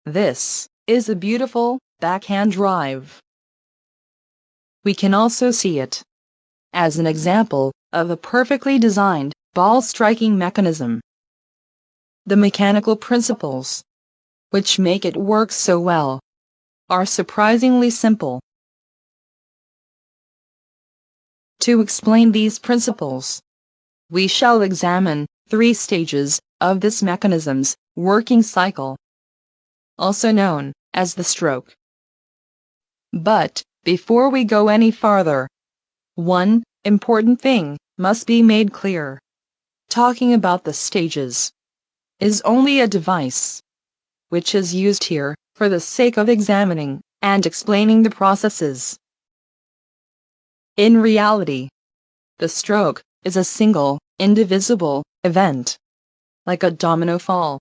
This is a beautiful backhand drive. We can also see it as an example of a perfectly designed ball striking mechanism. The mechanical principles, which make it work so well, are surprisingly simple. To explain these principles, we shall examine 3 stages of this mechanism's working cycle, also known as the stroke. But before we go any farther, one important thing must be made clear. Talking about the stages is only a device, which is used here for the sake of examining and explaining the processes. In reality, the stroke is a single, indivisible event, like a domino fall.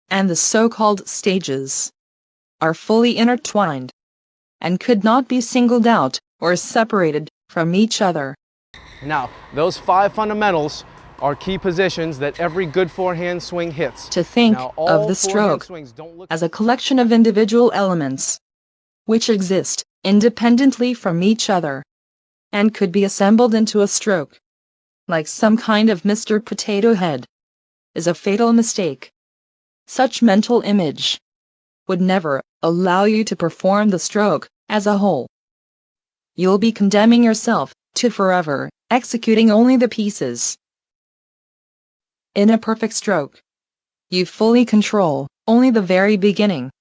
And the so-called stages are fully intertwined and could not be singled out or separated from each other. Now, those 5 fundamentals are key positions that every good forehand swing hits. To think now, of the stroke as a collection of individual elements which exist independently from each other and could be assembled into a stroke, like some kind of Mr. Potato Head, is a fatal mistake. Such mental image would never allow you to perform the stroke as a whole. You'll be condemning yourself to forever executing only the pieces. In a perfect stroke, you fully control only the very beginning.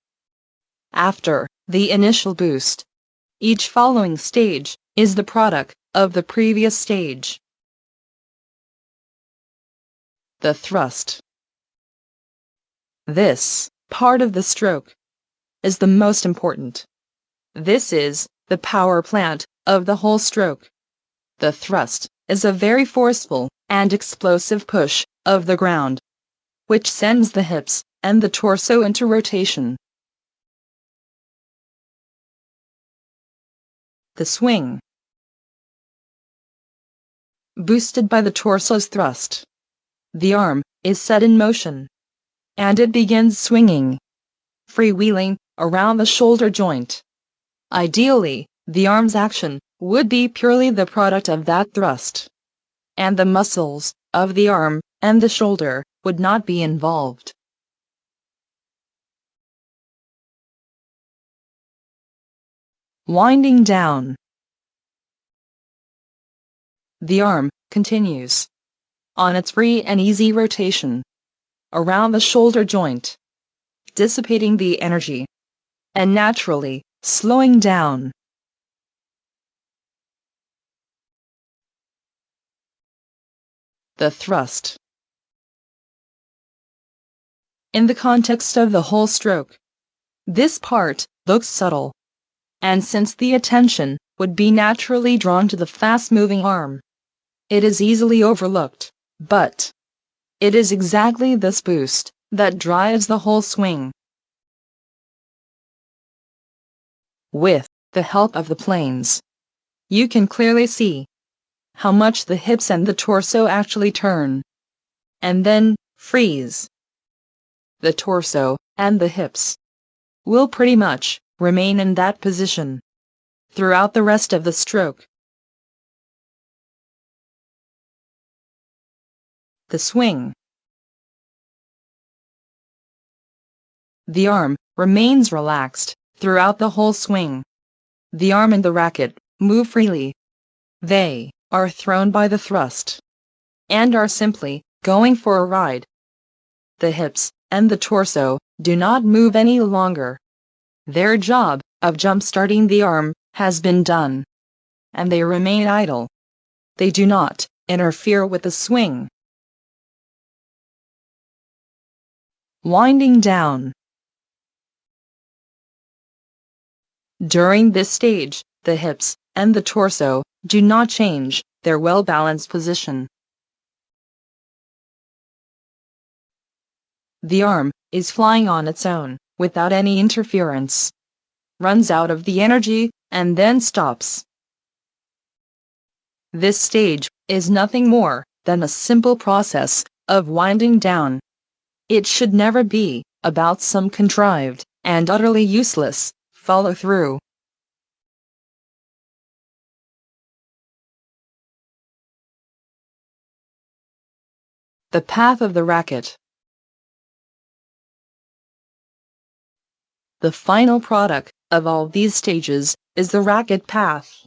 After the initial boost, each following stage is the product of the previous stage. The thrust. This part of the stroke is the most important. This is the power plant of the whole stroke. The thrust is a very forceful and explosive push of the ground, which sends the hips and the torso into rotation. The swing. Boosted by the torso's thrust, the arm is set in motion, and it begins swinging, freewheeling around the shoulder joint. Ideally, the arm's action would be purely the product of that thrust, and the muscles of the arm and the shoulder would not be involved. Winding down. The arm continues on its free and easy rotation around the shoulder joint, dissipating the energy and naturally slowing down. The thrust. In the context of the whole stroke, this part looks subtle, and since the attention would be naturally drawn to the fast-moving arm, it is easily overlooked, but it is exactly this boost that drives the whole swing. With the help of the planes, you can clearly see how much the hips and the torso actually turn, and then freeze. The torso and the hips will pretty much remain in that position throughout the rest of the stroke. The swing. The arm remains relaxed throughout the whole swing. The arm and the racket move freely. They are thrown by the thrust and are simply going for a ride. The hips and the torso do not move any longer. Their job of jump-starting the arm has been done, and they remain idle. They do not interfere with the swing. Winding down. During this stage, the hips and the torso do not change their well-balanced position. The arm is flying on its own, without any interference, runs out of the energy, and then stops. This stage is nothing more than a simple process of winding down. It should never be about some contrived and utterly useless follow-through. The path of the racket. The final product of all these stages is the racket path.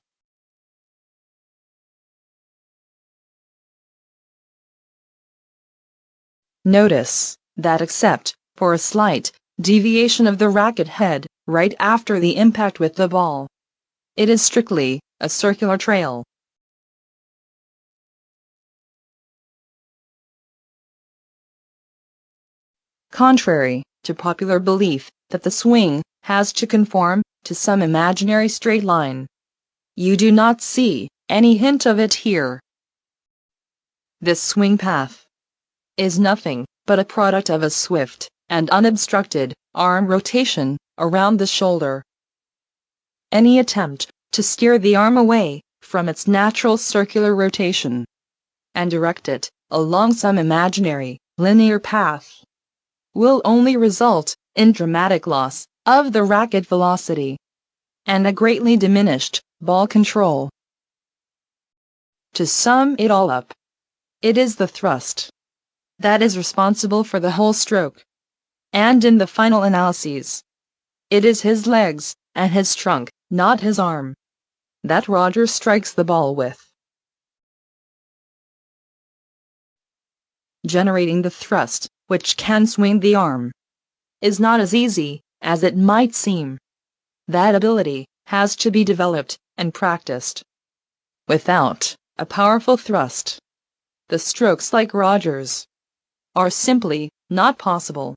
Notice that except for a slight deviation of the racket head right after the impact with the ball, it is strictly a circular trail. Contrary to popular belief that the swing has to conform to some imaginary straight line, you do not see any hint of it here. This swing path is nothing but a product of a swift and unobstructed arm rotation around the shoulder. Any attempt to steer the arm away from its natural circular rotation and direct it along some imaginary linear path will only result in dramatic loss of the racket velocity and a greatly diminished ball control. To sum it all up, it is the thrust that is responsible for the whole stroke, and in the final analyses, it is his legs and his trunk, not his arm, that Roger strikes the ball with. Generating the thrust which can swing the arm is not as easy as it might seem. That ability has to be developed and practiced. Without a powerful thrust, the strokes like Roger's are simply not possible.